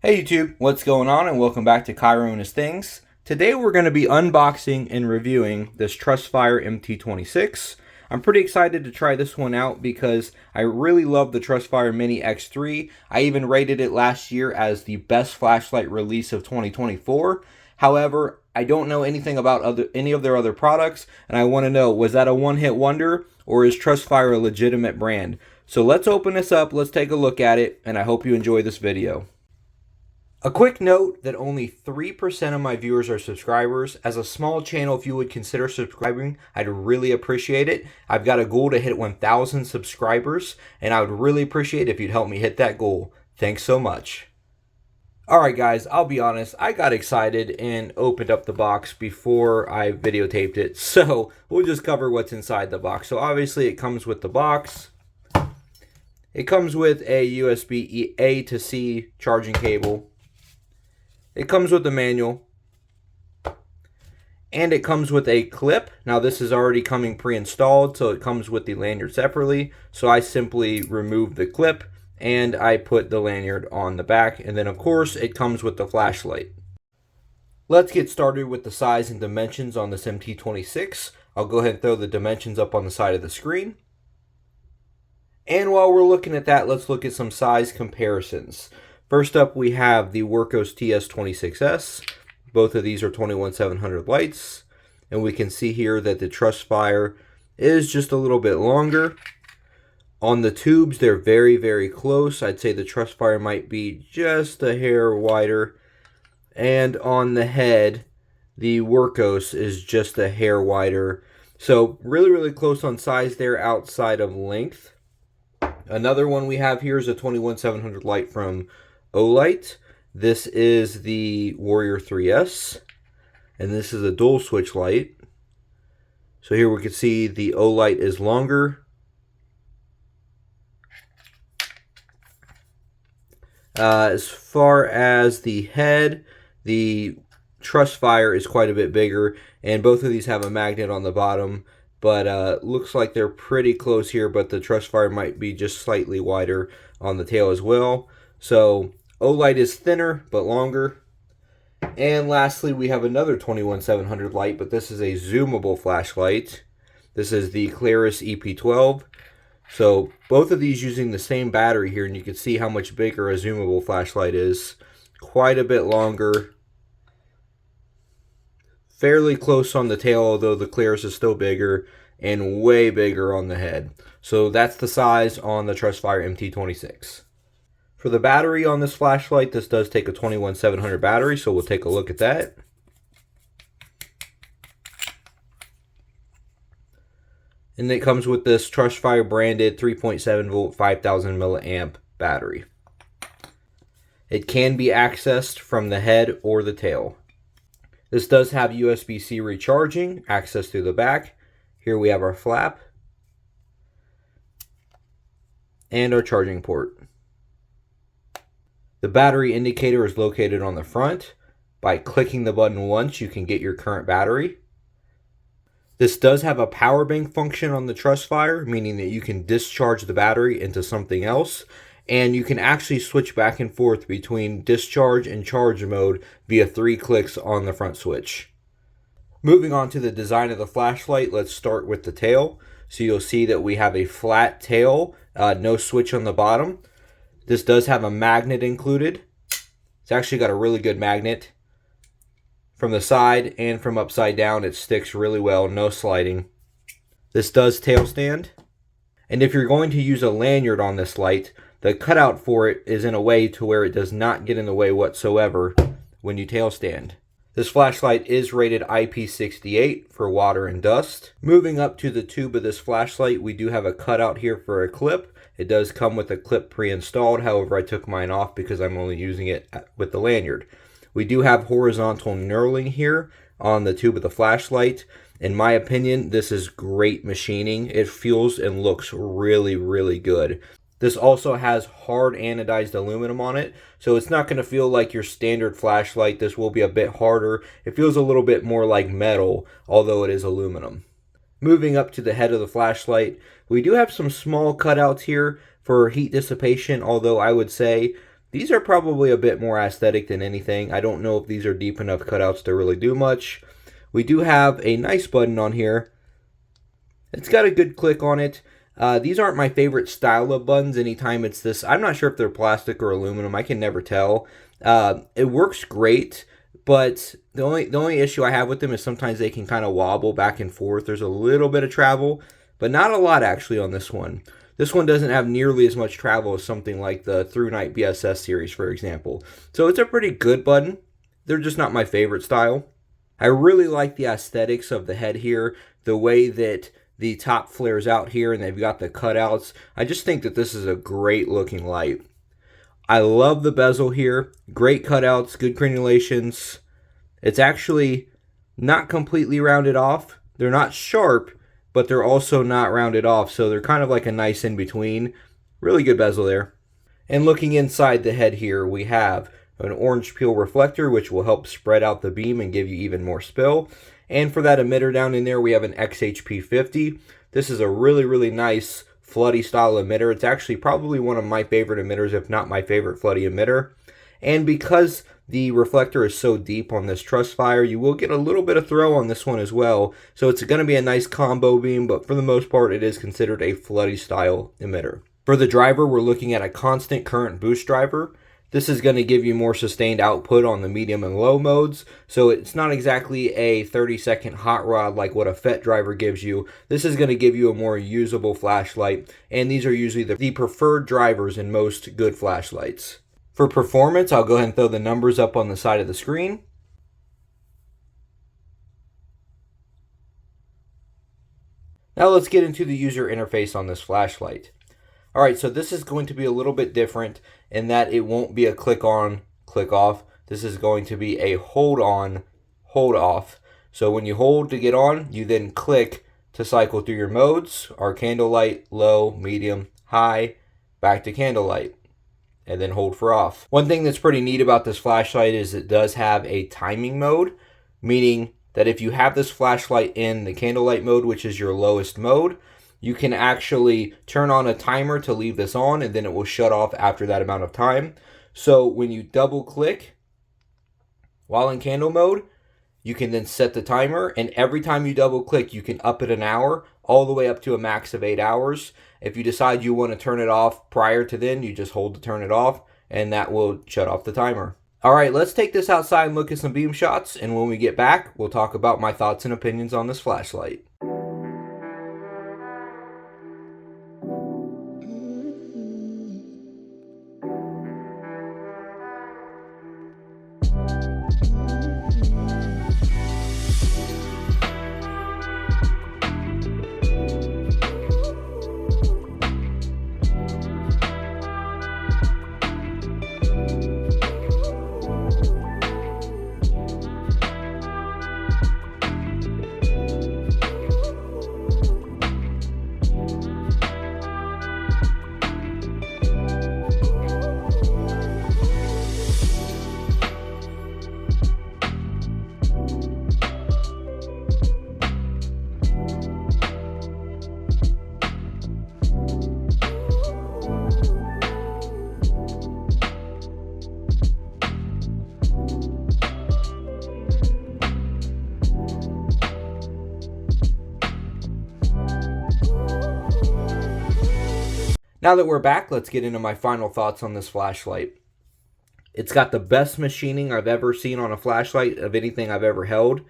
Hey YouTube, what's going on, and welcome back to Cairo and His Things. Today we're going to be unboxing and reviewing this Trustfire MT26. I'm pretty excited to try this one out because I really love the Trustfire Mini X3. I even rated it last year as the best flashlight release of 2024. However, I don't know anything about any of their other products, and I want to know, was that a one-hit wonder, or is Trustfire a legitimate brand? So let's open this up, let's take a look at it, and I hope you enjoy this video. A quick note that only 3% of my viewers are subscribers. As a small channel, if you would consider subscribing, I'd really appreciate it. I've got a goal to hit 1,000 subscribers, and I would really appreciate it if you'd help me hit that goal. Thanks so much. Alright guys, I'll be honest, I got excited and opened up the box before I videotaped it, so we'll just cover what's inside the box. So obviously it comes with the box. It comes with a USB A to C charging cable. It comes with the manual, and it comes with a clip. Now this is already coming pre-installed, so it comes with the lanyard separately. So I simply remove the clip and I put the lanyard on the back, and then of course it comes with the flashlight. Let's get started with the size and dimensions on this MT26. I'll go ahead and throw the dimensions up on the side of the screen. And while we're looking at that, let's look at some size comparisons. First up, we have the Workhorse TS26S. Both of these are 21700 lights. And we can see here that the Trustfire is just a little bit longer. On the tubes, they're very, very close. I'd say the Trustfire might be just a hair wider. And on the head, the Workhorse is just a hair wider. So really, really close on size there outside of length. Another one we have here is a 21700 light from Olight. This is the Warrior 3S, and this is a dual switch light. So here we can see the Olight is longer. As far as the head, the Trustfire is quite a bit bigger, and both of these have a magnet on the bottom, but looks like they're pretty close here, but the Trustfire might be just slightly wider on the tail as well. So Olight is thinner but longer. And lastly, we have another 21700 light, but this is a zoomable flashlight. This is the Claris EP12. So both of these using the same battery here, and you can see how much bigger a zoomable flashlight is. Quite a bit longer. Fairly close on the tail, although the Claris is still bigger, and way bigger on the head. So that's the size on the Trustfire MT26. For the battery on this flashlight, this does take a 21700 battery, so we'll take a look at that. And it comes with this Trustfire branded 3.7 volt 5000 milliamp battery. It can be accessed from the head or the tail. This does have USB-C recharging, access through the back. Here we have our flap and our charging port. The battery indicator is located on the front. By clicking the button once, you can get your current battery. This does have a power bank function on the Trustfire, meaning that you can discharge the battery into something else, and you can actually switch back and forth between discharge and charge mode via 3 clicks on the front switch. Moving on to the design of the flashlight, let's start with the tail. So you'll see that we have a flat tail, no switch on the bottom. This does have a magnet included. It's actually got a really good magnet. From the side and from upside down, it sticks really well, no sliding. This does tail stand. And if you're going to use a lanyard on this light, the cutout for it is in a way to where it does not get in the way whatsoever when you tail stand. This flashlight is rated IP68 for water and dust. Moving up to the tube of this flashlight, we do have a cutout here for a clip. It does come with a clip pre-installed, however I took mine off because I'm only using it with the lanyard. We do have horizontal knurling here on the tube of the flashlight. In my opinion, this is great machining. It feels and looks really, really good. This also has hard anodized aluminum on it, so it's not going to feel like your standard flashlight. This will be a bit harder. It feels a little bit more like metal, although it is aluminum. Moving up to the head of the flashlight, we do have some small cutouts here for heat dissipation, although I would say These are probably a bit more aesthetic than anything. I don't know if these are deep enough cutouts to really do much. We do have a nice button on here. It's got a good click on it. These aren't my favorite style of buttons anytime it's this. I'm not sure if they're plastic or aluminum. I can never tell. It works great, but the only issue I have with them is sometimes they can kind of wobble back and forth. There's a little bit of travel, but not a lot actually on this one. This one doesn't have nearly as much travel as something like the Through Night BSS series, for example. So it's a pretty good button. They're just not my favorite style. I really like the aesthetics of the head here, the way that the top flares out here and they've got the cutouts. I just think that this is a great looking light. I love the bezel here. Great cutouts, good granulations. It's actually not completely rounded off. They're not sharp, but they're also not rounded off, so they're kind of like a nice in between. Really good bezel there. And looking inside the head here, we have an orange peel reflector, which will help spread out the beam and give you even more spill. And for that emitter down in there, we have an XHP50. This is a really, really nice floody style emitter. It's actually probably one of my favorite emitters, if not my favorite floody emitter. And because the reflector is so deep on this Trustfire, you will get a little bit of throw on this one as well. So it's going to be a nice combo beam, but for the most part, it is considered a floody style emitter. For the driver, we're looking at a constant current boost driver. This is going to give you more sustained output on the medium and low modes, so it's not exactly a 30-second hot rod like what a FET driver gives you. This is going to give you a more usable flashlight, and these are usually the preferred drivers in most good flashlights. For performance, I'll go ahead and throw the numbers up on the side of the screen. Now let's get into the user interface on this flashlight. Alright, so this is going to be a little bit different in that it won't be a click on, click off. This is going to be a hold on, hold off. So when you hold to get on, you then click to cycle through your modes, our candlelight, low, medium, high, back to candlelight, and then hold for off. One thing that's pretty neat about this flashlight is it does have a timing mode, meaning that if you have this flashlight in the candlelight mode, which is your lowest mode, you can actually turn on a timer to leave this on, and then it will shut off after that amount of time. So when you double click while in candle mode, you can then set the timer, and every time you double click, you can up it an hour, all the way up to a max of 8 hours. If you decide you want to turn it off prior to then, you just hold to turn it off, and that will shut off the timer. Alright, let's take this outside and look at some beam shots, and when we get back, we'll talk about my thoughts and opinions on this flashlight. Now that we're back, let's get into my final thoughts on this flashlight. It's got the best machining I've ever seen on a flashlight of anything I've ever held.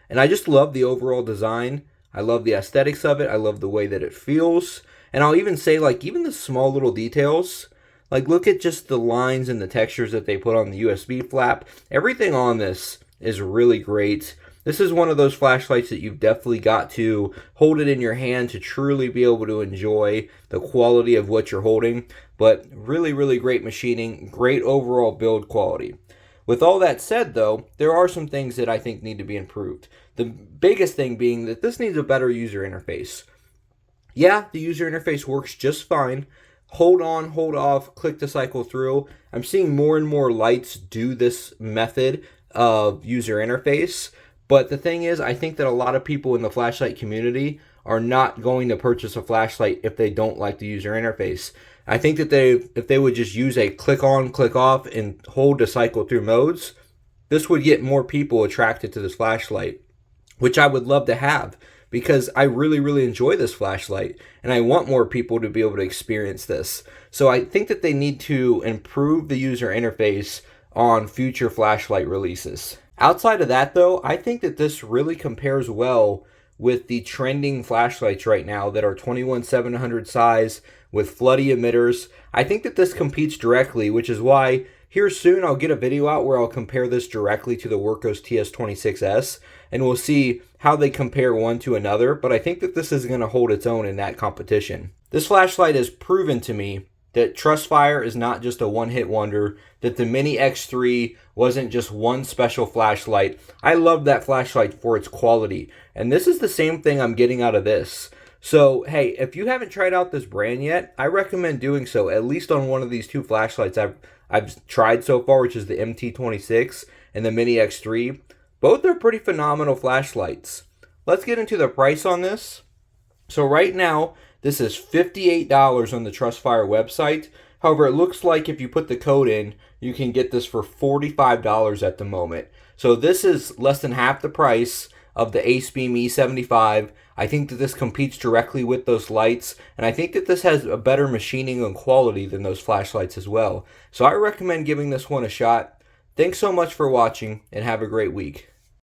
And I just love the overall design. I love the aesthetics of it. I love the way that it feels. And I'll even say, like, even the small little details. Like, look at just the lines and the textures that they put on the USB flap. Everything on this is really great. This is one of those flashlights that you've definitely got to hold it in your hand to truly be able to enjoy the quality of what you're holding. But really, really great machining, great overall build quality. With all that said, though, there are some things that I think need to be improved. The biggest thing being that this needs a better user interface. Yeah, the user interface works just fine. Hold on, hold off, click to cycle through. I'm seeing more and more lights do this method of user interface. But the thing is, I think that a lot of people in the flashlight community are not going to purchase a flashlight if they don't like the user interface. I think that if they would just use a click on, click off, and hold to cycle through modes, this would get more people attracted to this flashlight, which I would love to have because I really, really enjoy this flashlight and I want more people to be able to experience this. So I think that they need to improve the user interface on future flashlight releases. Outside of that though, I think that this really compares well with the trending flashlights right now that are 21-700 size with floody emitters. I think that this competes directly, which is why here soon I'll get a video out where I'll compare this directly to the Workos TS26S, and we'll see how they compare one to another, but I think that this is going to hold its own in that competition. This flashlight has proven to me that Trustfire is not just a one-hit wonder, that the Mini X3 wasn't just one special flashlight. I love that flashlight for its quality, and this is the same thing I'm getting out of this. So, hey, if you haven't tried out this brand yet, I recommend doing so, at least on one of these two flashlights I've tried so far, which is the MT26 and the Mini X3. Both are pretty phenomenal flashlights. Let's get into the price on this. So right now, this is $58 on the Trustfire website. However, it looks like if you put the code in, you can get this for $45 at the moment. So this is less than half the price of the AceBeam E75. I think that this competes directly with those lights, and I think that this has a better machining and quality than those flashlights as well. So I recommend giving this one a shot. Thanks so much for watching, and have a great week.